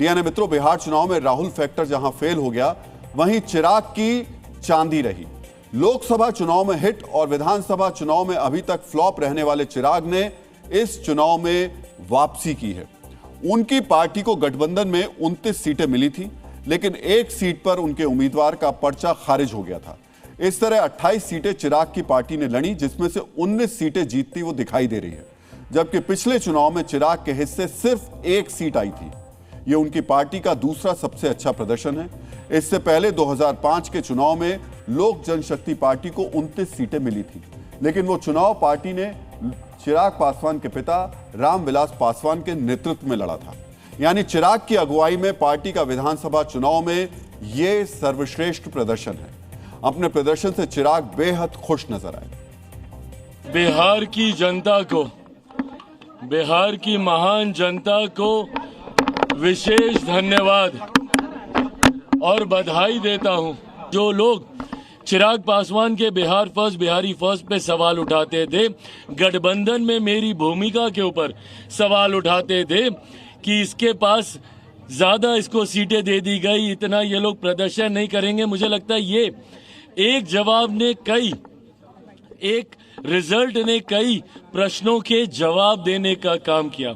जी यानी मित्रों, बिहार चुनाव में राहुल फैक्टर जहां फेल हो गया, वहीं चिराग की चांदी रही। लोकसभा चुनाव में हिट और विधानसभा चुनाव में अभी तक फ्लॉप रहने वाले चिराग ने इस चुनाव में वापसी की है। उनकी पार्टी को गठबंधन में 29 सीटें मिली थी, लेकिन एक सीट पर उनके उम्मीदवार का पर्चा खारिज हो गया था। इस तरह 28 सीटें चिराग की पार्टी ने लड़ी, जिसमें से 19 सीटें जीतती वो दिखाई दे रही है, जबकि पिछले चुनाव में चिराग के हिस्से सिर्फ एक सीट आई थी। यह उनकी पार्टी का दूसरा सबसे अच्छा प्रदर्शन है। इससे पहले 2005 के चुनाव में लोक जनशक्ति पार्टी को 29 सीटें मिली थी, लेकिन वो चुनाव पार्टी ने चिराग पासवान के पिता रामविलास पासवान के नेतृत्व में लड़ा था। यानी चिराग की अगुवाई में पार्टी का विधानसभा चुनाव में यह सर्वश्रेष्ठ प्रदर्शन है। अपने प्रदर्शन से चिराग बेहद खुश नजर आए। बिहार की जनता को, बिहार की महान जनता को विशेष धन्यवाद और बधाई देता हूं। जो लोग चिराग पासवान के बिहार फर्स्ट, बिहारी फर्स्ट पे सवाल उठाते थे, गठबंधन में मेरी भूमिका के ऊपर सवाल उठाते थे कि इसके पास ज्यादा इसको सीटें दे दी गई, इतना ये लोग प्रदर्शन नहीं करेंगे, मुझे लगता है ये एक जवाब ने कई, एक रिजल्ट ने कई प्रश्नों के जवाब देने का काम किया।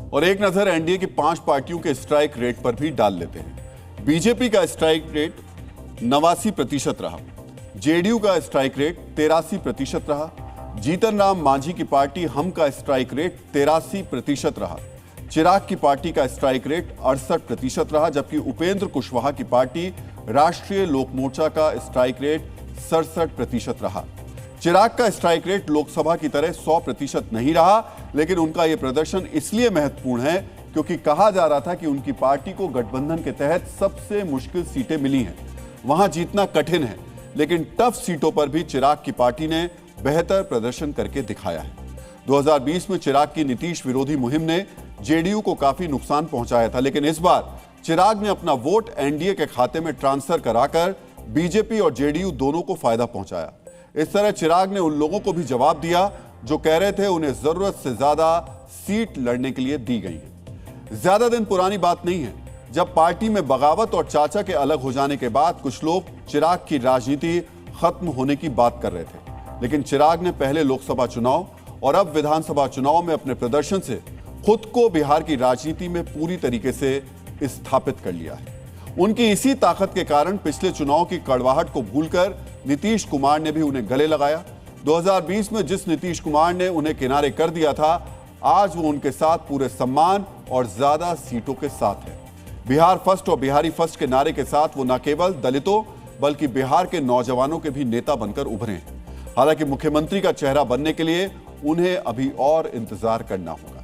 और एक नजर एनडीए की 5 पार्टियों के स्ट्राइक रेट पर भी डाल लेते हैं। बीजेपी का स्ट्राइक रेट 89% रहा, जेडीयू का स्ट्राइक रेट 83% रहा, जीतन राम मांझी की पार्टी हम का स्ट्राइक रेट 83% रहा, चिराग की पार्टी का स्ट्राइक रेट 68% रहा, जबकि उपेंद्र कुशवाहा की पार्टी राष्ट्रीय लोक मोर्चा का स्ट्राइक रेट 67% रहा। चिराग का स्ट्राइक रेट लोकसभा की तरह 100% नहीं रहा, लेकिन उनका यह प्रदर्शन इसलिए महत्वपूर्ण है क्योंकि कहा जा रहा था कि उनकी पार्टी को गठबंधन के तहत सबसे मुश्किल सीटें मिली हैं, वहां जीतना कठिन है, लेकिन टफ सीटों पर भी चिराग की पार्टी ने बेहतर प्रदर्शन करके दिखाया है। 2020 में चिराग की नीतीश विरोधी मुहिम ने जेडीयू को काफी नुकसान पहुंचाया था, लेकिन इस बार चिराग ने अपना वोट एनडीए के खाते में ट्रांसफर कराकर बीजेपी और जेडीयू दोनों को फायदा पहुंचाया। इस तरह चिराग ने उन लोगों को भी जवाब दिया जो कह रहे थे उन्हें जरूरत से ज्यादा सीट लड़ने के लिए दी गई है। ज्यादा दिन पुरानी बात नहीं है जब पार्टी में बगावत और चाचा के अलग हो जाने के बाद कुछ लोग चिराग की राजनीति खत्म होने की बात कर रहे थे, लेकिन चिराग ने पहले लोकसभा चुनाव और अब विधानसभा चुनाव में अपने प्रदर्शन से खुद को बिहार की राजनीति में पूरी तरीके से स्थापित कर लिया है। उनकी इसी ताकत के कारण पिछले चुनाव की कड़वाहट को भूलकर नीतीश कुमार ने भी उन्हें गले लगाया। 2020 में जिस नीतीश कुमार ने उन्हें किनारे कर दिया था, आज वो उनके साथ पूरे सम्मान और ज्यादा सीटों के साथ है। बिहार फर्स्ट और बिहारी फर्स्ट के नारे के साथ वो न केवल दलितों बल्कि बिहार के नौजवानों के भी नेता बनकर उभरे हैं। हालांकि मुख्यमंत्री का चेहरा बनने के लिए उन्हें अभी और इंतजार करना होगा।